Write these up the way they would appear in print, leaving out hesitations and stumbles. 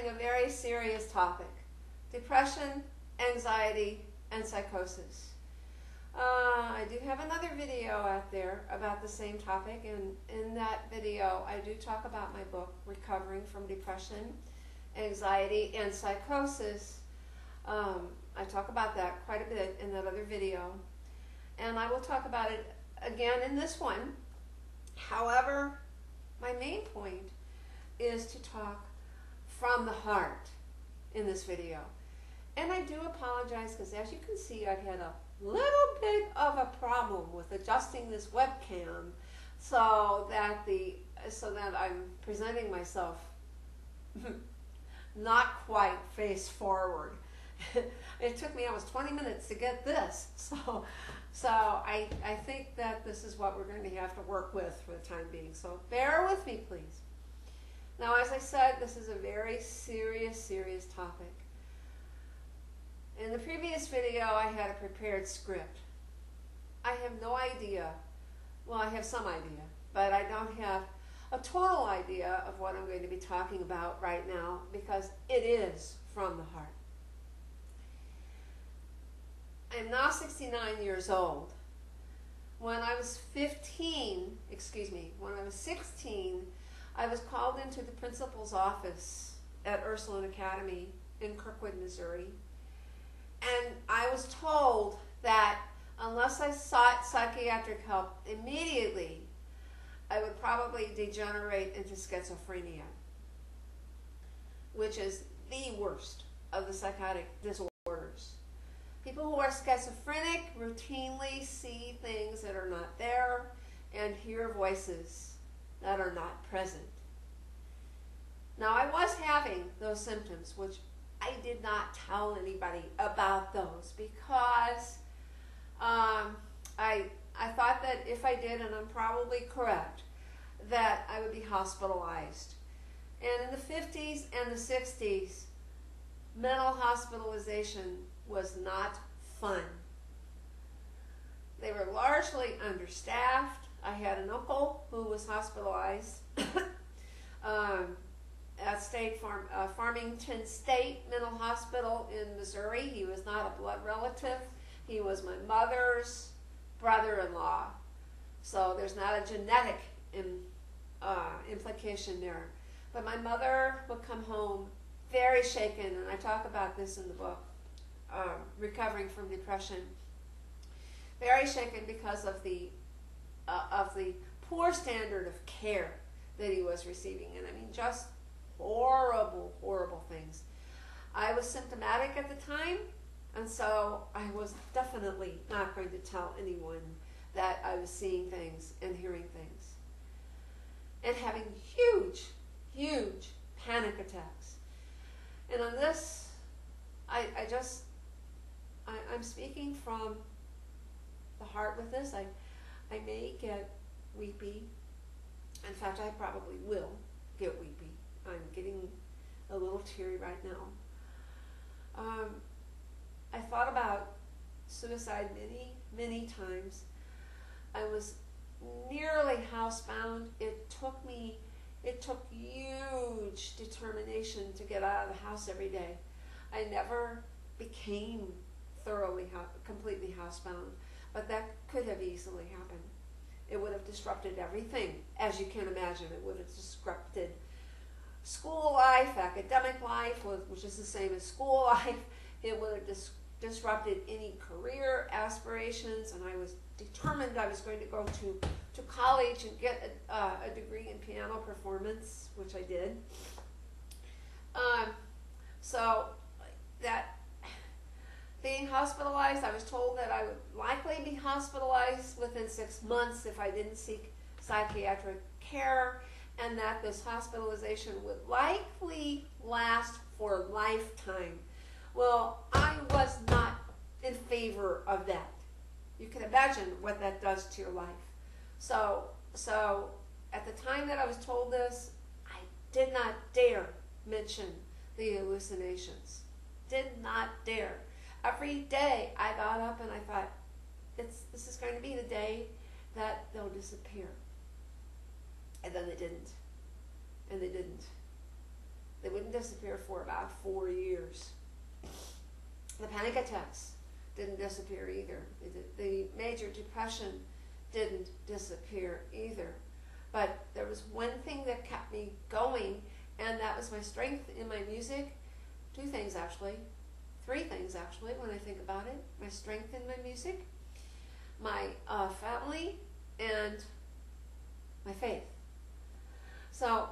covering a very serious topic: depression, anxiety, and psychosis. I do have another video out there about the same topic, and in that video I do talk about my book, Recovering from Depression, Anxiety, and Psychosis. I talk about that quite a bit in that other video, and I will talk about it again in this one. However, my main point is to talk from the heart in this video. And I do apologize because, as you can see, I've had a little bit of a problem with adjusting this webcam so that I'm presenting myself not quite face forward. It took me almost 20 minutes to get this, so I think that this is what we're going to have to work with for the time being. So bear with me, please. Now, as I said, this is a very serious topic. In the previous video, I had a prepared script. I have no idea. Well, I have some idea, but I don't have a total idea of what I'm going to be talking about right now, because it is from the heart. I'm now 69 years old. When I was 16, I was called into the principal's office at Ursuline Academy in Kirkwood, Missouri. And I was told that unless I sought psychiatric help immediately, I would probably degenerate into schizophrenia, which is the worst of the psychotic disorders. People who are schizophrenic routinely see things that are not there and hear voices that are not present. Now, I was having those symptoms, which I did not tell anybody about those, because I thought that if I did, and I'm probably correct, that I would be hospitalized. And in the 50s and the 60s, mental hospitalization was not fun. They were largely understaffed. I had an uncle who was hospitalized at Farmington State Mental Hospital in Missouri. He was not a blood relative. He was my mother's brother-in-law. So there's not a genetic implication there. But my mother would come home very shaken, and I talk about this in the book, Recovering from Depression. Very shaken because of the poor standard of care that he was receiving. And I mean, just horrible things. I was symptomatic at the time, and so I was definitely not going to tell anyone that I was seeing things and hearing things. And having huge panic attacks. And on this, I'm speaking from the heart with this. I may get weepy. In fact, I probably will get weepy. I'm getting a little teary right now. I thought about suicide many times. I was nearly housebound. It took huge determination to get out of the house every day. I never became completely housebound, but that could have easily happened. It would have disrupted everything, as you can imagine. It would have disrupted school life, academic life, which is the same as school life. It would have disrupted any career aspirations, and I was determined I was going to go to college and get a degree in piano performance, which I did. So that being hospitalized, I was told that I would likely be hospitalized within 6 months if I didn't seek psychiatric care, and that this hospitalization would likely last for a lifetime. Well, I was not in favor of that. You can imagine what that does to your life. So at the time that I was told this, I did not dare mention the hallucinations. Did not dare. Every day I got up and I thought, this is going to be the day that they'll disappear. And then they didn't. And they didn't. They wouldn't disappear for about 4 years. The panic attacks didn't disappear either. The major depression didn't disappear either. But there was one thing that kept me going, and that was my strength in my music. 2 things actually. 3 things actually when I think about it. My strength in my music, my family, and my faith. So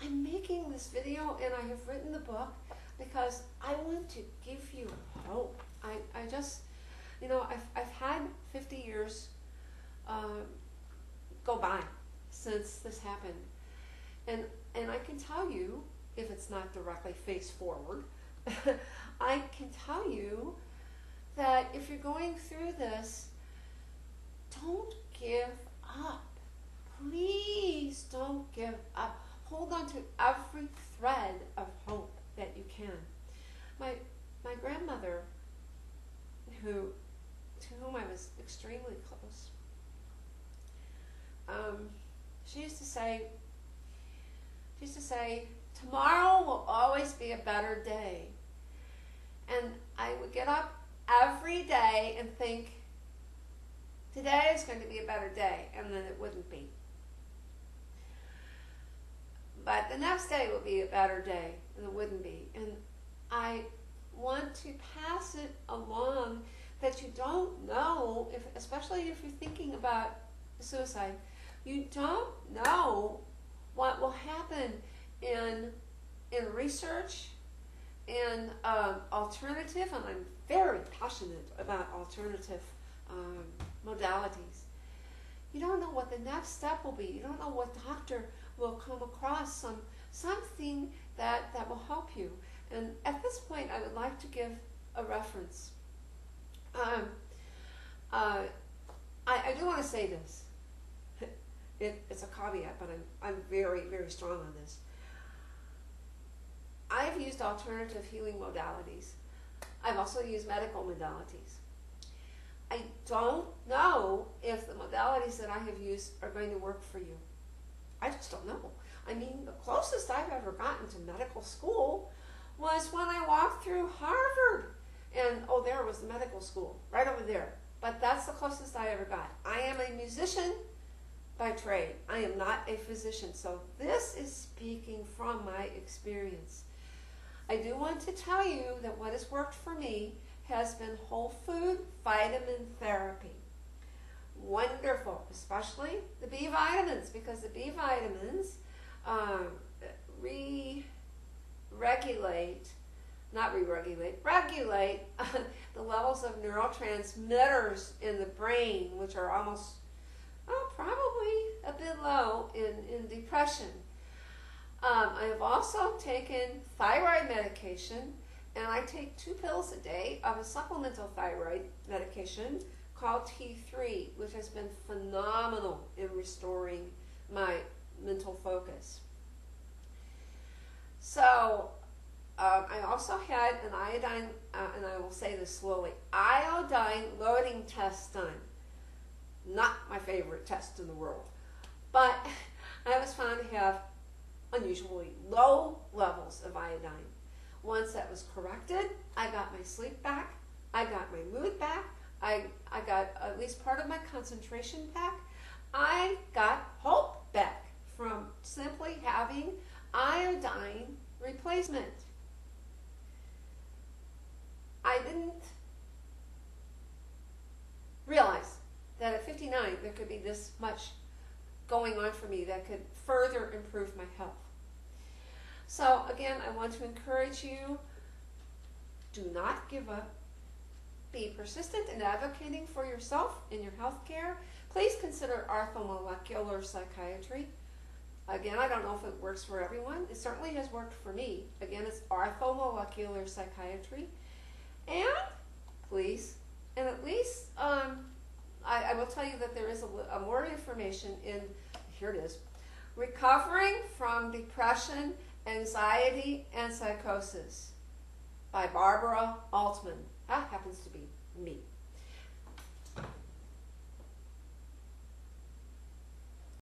I'm making this video and I have written the book because I want to give you hope. I just, you know, I've had 50 years go by since this happened. And I can tell you, if it's not directly face forward, I can tell you that if you're going through this, don't give up. Please don't give up. Hold on to every thread of hope that you can. My grandmother, to whom I was extremely close, she used to say, tomorrow will always be a better day. And I would get up every day and think, today is going to be a better day, and then it wouldn't be. But the next day will be a better day, and it wouldn't be. And I want to pass it along that you don't know, especially if you're thinking about suicide, you don't know what will happen in research, in alternative, and I'm very passionate about alternative modalities. You don't know what the next step will be. You don't know what doctor will come across, something that will help you. And at this point, I would like to give a reference. I do want to say this. It's a caveat, but I'm very, very strong on this. I've used alternative healing modalities. I've also used medical modalities. I don't know if the modalities that I have used are going to work for you. I just don't know. I mean, the closest I've ever gotten to medical school was when I walked through Harvard. And, oh, there was the medical school, right over there. But that's the closest I ever got. I am a musician by trade. I am not a physician. So this is speaking from my experience. I do want to tell you that what has worked for me has been whole food vitamin therapy. Wonderful, especially the B vitamins, because the B vitamins regulate the levels of neurotransmitters in the brain, which are almost, probably a bit low in depression. I have also taken thyroid medication, and I take 2 pills a day of a supplemental thyroid medication called T3, which has been phenomenal in restoring my mental focus. So I also had an iodine, and I will say this slowly, iodine loading test done. Not my favorite test in the world, but I was found to have unusually low levels of iodine. Once that was corrected, I got my sleep back, I got my mood back, I got at least part of my concentration back, I got hope back from simply having iodine replacement. I didn't realize that at 59 there could be this much going on for me that could further improve my health. So again, I want to encourage you, do not give up. Be persistent in advocating for yourself in your health care. Please consider orthomolecular psychiatry. Again, I don't know if it works for everyone. It certainly has worked for me. Again, it's orthomolecular psychiatry. And please, and at least, I will tell you that there is a more information in, here it is, Recovering from Depression, Anxiety, and Psychosis by Barbara Altman. That happens to be me.